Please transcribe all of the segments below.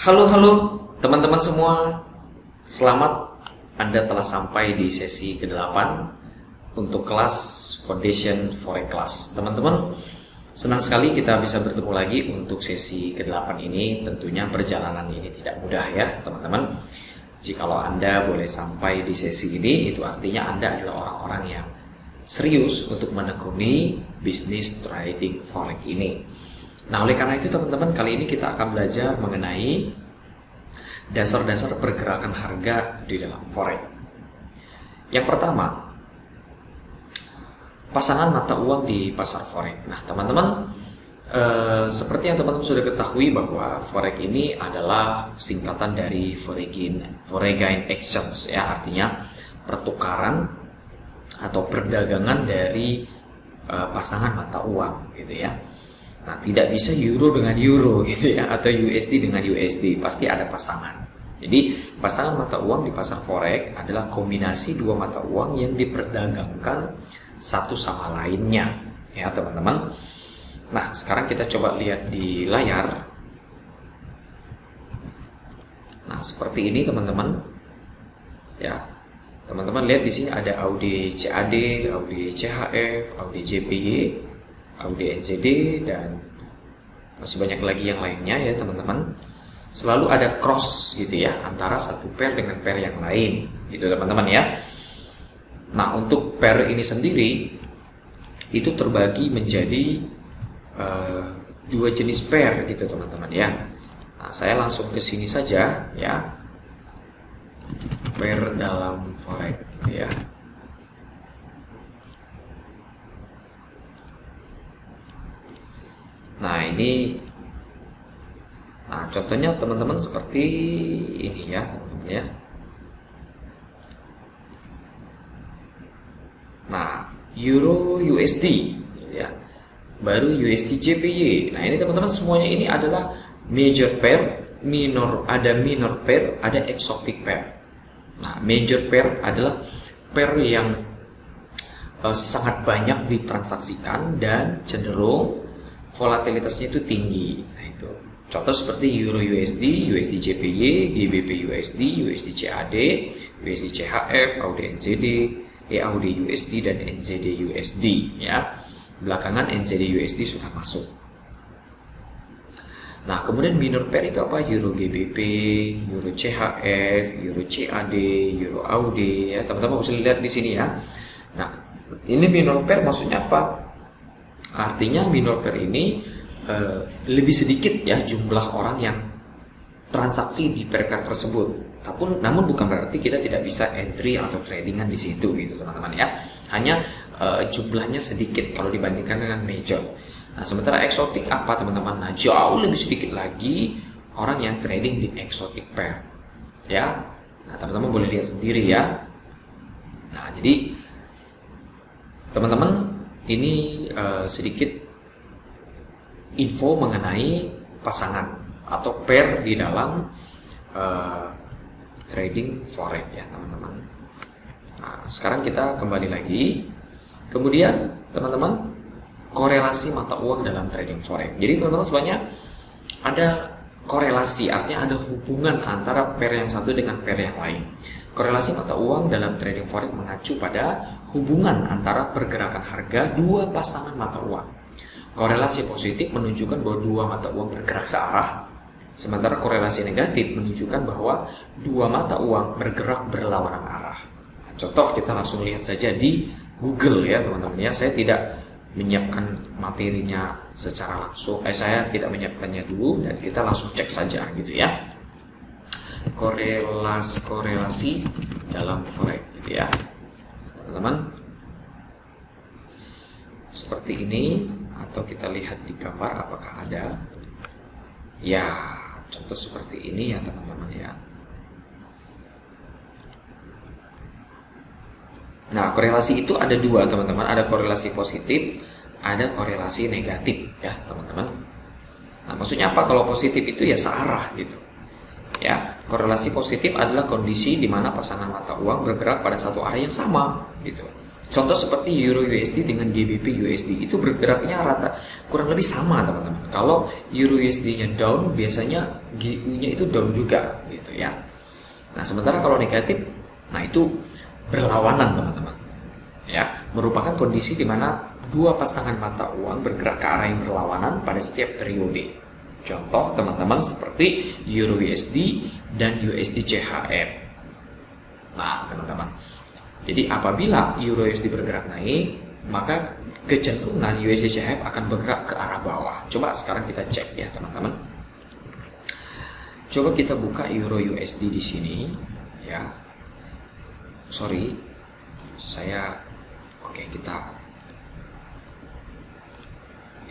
Halo teman-teman semua, selamat Anda telah sampai di sesi ke-8 untuk kelas Foundation Forex Class. Teman-teman, senang sekali kita bisa bertemu lagi untuk sesi ke-8 ini. Tentunya perjalanan ini tidak mudah ya teman-teman. Jikalau Anda boleh sampai di sesi ini, itu artinya Anda adalah orang-orang yang serius untuk menekuni bisnis trading forex ini. Nah, oleh karena itu teman-teman, kali ini kita akan belajar mengenai dasar-dasar pergerakan harga di dalam forex. Yang pertama, pasangan mata uang di pasar forex. Nah, teman-teman, seperti yang teman-teman sudah ketahui bahwa forex ini adalah singkatan dari foreign exchange ya, artinya pertukaran atau perdagangan dari pasangan mata uang gitu ya. Nah, tidak bisa euro dengan euro gitu ya, atau USD dengan USD, pasti ada pasangan. Jadi pasangan mata uang di pasar forex adalah kombinasi dua mata uang yang diperdagangkan satu sama lainnya ya teman-teman. Nah, sekarang kita coba lihat di layar. Nah, seperti ini teman-teman ya. Teman-teman lihat di sini ada AUD CAD, AUD CHF, AUD JPY, AUD NZD, dan masih banyak lagi yang lainnya ya teman-teman. Selalu ada cross gitu ya antara satu pair dengan pair yang lain gitu teman-teman ya. Nah, untuk pair ini sendiri itu terbagi menjadi dua jenis pair gitu teman-teman ya. Nah, saya langsung ke sini saja ya. Pair dalam forex gitu ya. Nah, ini contohnya teman-teman seperti ini ya teman-teman ya. Nah, euro USD ya. Baru USD JPY. Nah, ini teman-teman semuanya ini adalah major pair, minor pair, ada exotic pair. Nah, major pair adalah pair yang sangat banyak ditransaksikan dan cenderung volatilitasnya itu tinggi. Nah, itu contoh seperti euro USD, USD JPY, GBP USD, USD CAD, USD CHF, AUD NZD, AUD USD, dan NZD USD ya. Belakangan NZD USD sudah masuk. Nah, kemudian minor pair itu apa? Euro GBP, Euro CHF, Euro CAD, Euro AUD ya. Teman-teman bisa lihat di sini ya. Nah, ini minor pair maksudnya apa? Artinya minor pair ini lebih sedikit ya jumlah orang yang transaksi di pair-pair tersebut. Namun bukan berarti kita tidak bisa entry atau tradingan di situ gitu teman-teman ya. Hanya jumlahnya sedikit kalau dibandingkan dengan major. Nah, sementara eksotik apa teman-teman? Nah, jauh lebih sedikit lagi orang yang trading di exotic pair ya. Nah, teman-teman boleh lihat sendiri ya. Nah, jadi teman-teman ini sedikit info mengenai pasangan atau pair di dalam trading forex ya teman-teman. Nah, sekarang kita kembali lagi. Kemudian teman-teman, korelasi mata uang dalam trading forex. Jadi teman-teman sebenarnya ada korelasi, artinya ada hubungan antara pair yang satu dengan pair yang lain. Korelasi mata uang dalam trading forex mengacu pada hubungan antara pergerakan harga dua pasangan mata uang. Korelasi positif menunjukkan bahwa dua mata uang bergerak searah, sementara korelasi negatif menunjukkan bahwa dua mata uang bergerak berlawanan arah. Nah, contoh kita langsung lihat saja di Google ya teman-teman ya. Saya tidak menyiapkan materinya secara langsung. Saya tidak menyiapkannya dulu dan kita langsung cek saja gitu ya. Korelasi dalam forex gitu ya teman-teman. Seperti ini, atau kita lihat di gambar apakah ada ya, contoh seperti ini ya teman-teman ya. Nah, korelasi itu ada dua teman-teman, ada korelasi positif, ada korelasi negatif ya teman-teman. Nah, maksudnya apa? Kalau positif itu ya searah gitu ya. Korelasi positif adalah kondisi di mana pasangan mata uang bergerak pada satu arah yang sama gitu. Contoh seperti Euro USD dengan GBP USD itu bergeraknya kurang lebih sama teman-teman. Kalau Euro USD-nya down, biasanya GU-nya itu down juga gitu ya. Nah, sementara kalau negatif, nah itu berlawanan teman-teman. Ya, merupakan kondisi di mana dua pasangan mata uang bergerak ke arah yang berlawanan pada setiap periode. Contoh teman-teman seperti Euro USD dan USD CHF. Nah, teman-teman. Jadi apabila Euro USD bergerak naik, maka kecenderungan USD CHF akan bergerak ke arah bawah. Coba sekarang kita cek ya teman-teman. Coba kita buka Euro USD di sini ya. Sorry, oke, kita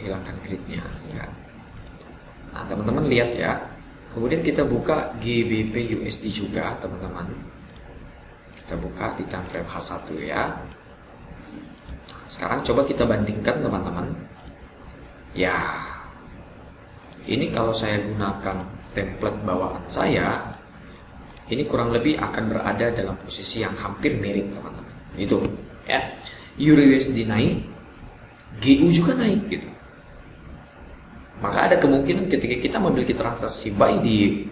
hilangkan gridnya ya. Nah teman-teman lihat ya. Kemudian kita buka GBP USD juga teman-teman. Kita buka di time frame H1 ya. Sekarang coba kita bandingkan teman-teman. Ya, ini kalau saya gunakan template bawaan saya, ini kurang lebih akan berada dalam posisi yang hampir mirip teman-teman. Itu ya. Euro USD naik, GU juga naik gitu. Maka ada kemungkinan ketika kita memiliki transaksi buy di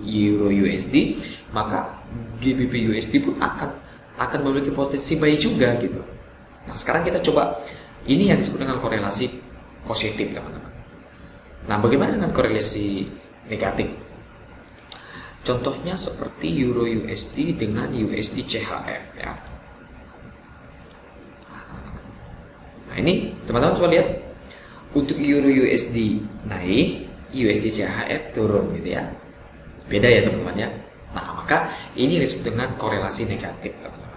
Euro USD, maka GBP USD pun akan memiliki potensi buy juga gitu. Nah, sekarang kita coba ini yang disebut dengan korelasi positif, teman-teman. Nah, bagaimana dengan korelasi negatif? Contohnya seperti Euro USD dengan USD CHF ya. Nah, ini teman-teman coba lihat. Untuk Euro USD naik, USD CHF turun gitu ya. Beda ya teman-teman ya. Nah, maka ini disebut dengan korelasi negatif teman-teman.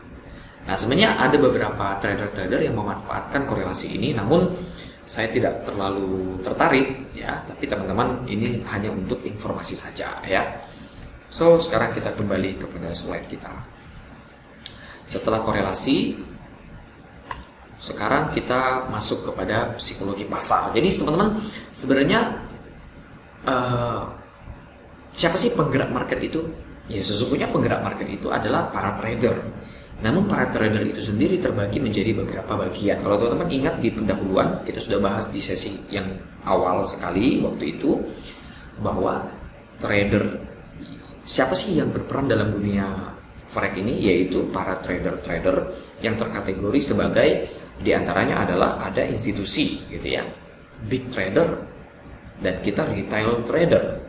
Nah, sebenarnya ada beberapa trader-trader yang memanfaatkan korelasi ini, namun saya tidak terlalu tertarik ya. Tapi teman-teman, ini hanya untuk informasi saja ya. So, sekarang kita kembali kepada slide kita. Setelah korelasi, sekarang kita masuk kepada psikologi pasar. Jadi teman-teman, sebenarnya siapa sih penggerak market itu? Ya, sesungguhnya penggerak market itu adalah para trader. Namun para trader itu sendiri terbagi menjadi beberapa bagian. Kalau teman-teman ingat di pendahuluan, kita sudah bahas di sesi yang awal sekali waktu itu, bahwa trader, siapa sih yang berperan dalam dunia forex ini? Yaitu para trader-trader yang terkategori sebagai, di antaranya adalah ada institusi gitu ya, big trader, dan kita retail trader.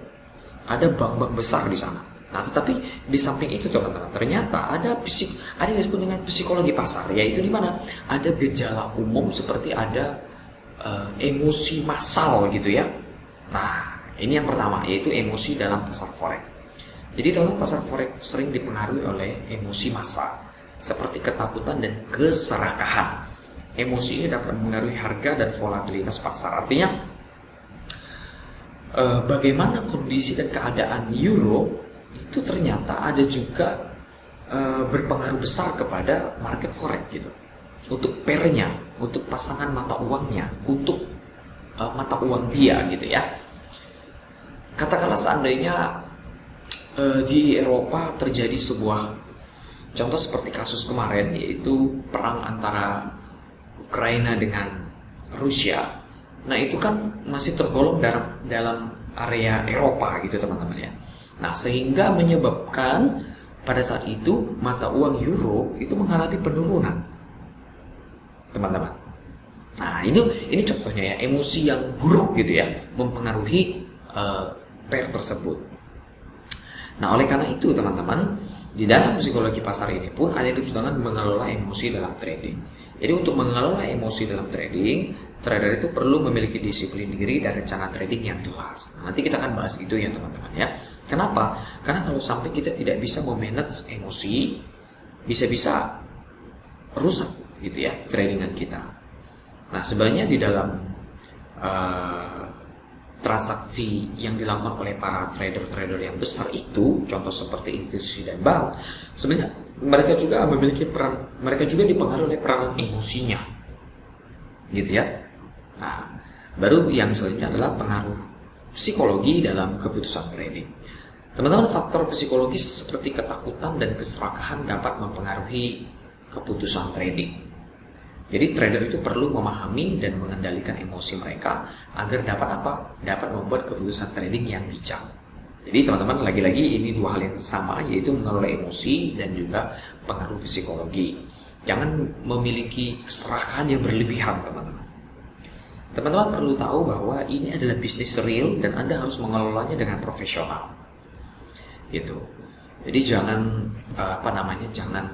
Ada bank-bank besar di sana. Nah, tetapi di samping itu teman-teman, ternyata ada yang disebut dengan psikologi pasar, yaitu di mana ada gejala umum seperti ada emosi massal gitu ya. Nah, ini yang pertama, yaitu emosi dalam pasar forex. Jadi dalam pasar forex sering dipengaruhi oleh emosi massa seperti ketakutan dan keserakahan. Emosi ini dapat mengaruhi harga dan volatilitas pasar. Artinya, bagaimana kondisi dan keadaan euro itu ternyata ada juga berpengaruh besar kepada market forex gitu. Untuk pairnya, untuk pasangan mata uangnya, untuk mata uang dia gitu ya. Katakanlah seandainya di Eropa terjadi sebuah contoh seperti kasus kemarin, yaitu perang antara Ukraina dengan Rusia. Nah, itu kan masih tergolong dalam area Eropa gitu teman-teman ya. Nah, sehingga menyebabkan pada saat itu mata uang euro itu mengalami penurunan teman-teman. Nah, ini contohnya ya, emosi yang buruk gitu ya mempengaruhi pair tersebut. Nah, oleh karena itu teman-teman, di dalam psikologi pasar ini pun ada yang disebut dengan mengelola emosi dalam trading. Jadi untuk mengelola emosi dalam trading, trader itu perlu memiliki disiplin diri dan rencana trading yang jelas. Nah, nanti kita akan bahas itu ya teman-teman ya. Kenapa? Karena kalau sampai kita tidak bisa memanage emosi, bisa-bisa rusak gitu ya tradingan kita. Nah, sebenarnya di dalam transaksi yang dilakukan oleh para trader-trader yang besar itu, contoh seperti institusi dan bank, sebenarnya mereka juga memiliki peran, mereka juga dipengaruhi oleh peranan emosinya, gitu ya. Nah, baru yang selanjutnya adalah pengaruh psikologi dalam keputusan trading. Teman-teman, faktor psikologis seperti ketakutan dan keserakahan dapat mempengaruhi keputusan trading. Jadi trader itu perlu memahami dan mengendalikan emosi mereka agar dapat apa? Dapat membuat keputusan trading yang bijak. Jadi teman-teman, lagi-lagi ini dua hal yang sama, yaitu mengelola emosi dan juga pengaruh psikologi. Jangan memiliki keserakahan yang berlebihan, teman-teman. Teman-teman perlu tahu bahwa ini adalah bisnis real dan Anda harus mengelolanya dengan profesional. Gitu. Jadi jangan jangan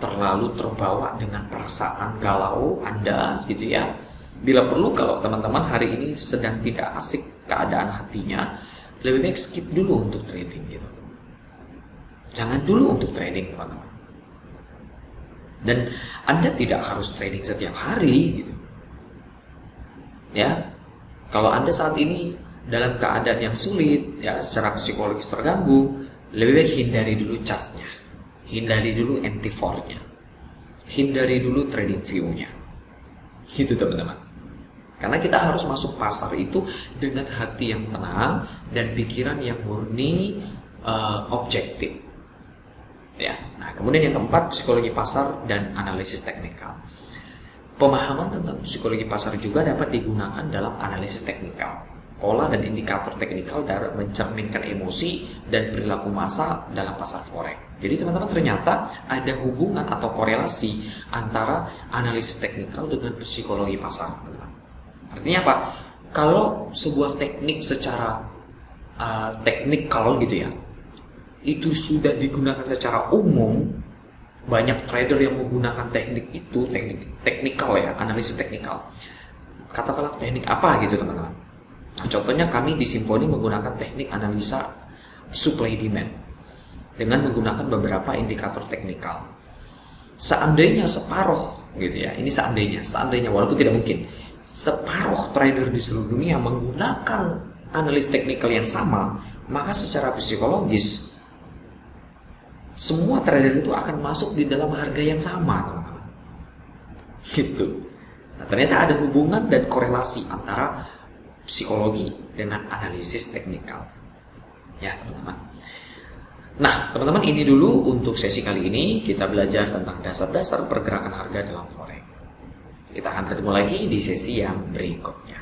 terlalu terbawa dengan perasaan galau Anda gitu ya. Bila perlu, kalau teman-teman hari ini sedang tidak asik keadaan hatinya, lebih baik skip dulu untuk trading gitu. Jangan dulu untuk trading, teman-teman. Dan Anda tidak harus trading setiap hari gitu. Ya. Kalau Anda saat ini dalam keadaan yang sulit, ya, secara psikologis terganggu, lebih baik hindari dulu chartnya. Hindari dulu MT4-nya. Hindari dulu trading view-nya. Gitu teman-teman. Karena kita harus masuk pasar itu dengan hati yang tenang dan pikiran yang murni objektif. Ya. Nah, kemudian yang keempat, psikologi pasar dan analisis teknikal. Pemahaman tentang psikologi pasar juga dapat digunakan dalam analisis teknikal. Pola dan indikator teknikal dapat mencerminkan emosi dan perilaku massa dalam pasar forex. Jadi teman-teman, ternyata ada hubungan atau korelasi antara analisis teknikal dengan psikologi pasar. Artinya apa? Kalau sebuah teknik secara teknikal gitu ya, itu sudah digunakan secara umum, banyak trader yang menggunakan teknik itu, teknik teknikal ya, analisis teknikal. Katakanlah teknik apa gitu teman-teman. Nah, contohnya kami di Simponi menggunakan teknik analisa supply demand dengan menggunakan beberapa indikator teknikal. Seandainya separuh gitu ya, ini seandainya walaupun tidak mungkin, separuh trader di seluruh dunia menggunakan analis teknikal yang sama, maka secara psikologis semua trader itu akan masuk di dalam harga yang sama, teman-teman. Gitu. Nah, ternyata ada hubungan dan korelasi antara psikologi dengan analisis teknikal. Ya, teman-teman. Nah, teman-teman, ini dulu untuk sesi kali ini. Kita belajar tentang dasar-dasar pergerakan harga dalam forex. Kita akan bertemu lagi di sesi yang berikutnya.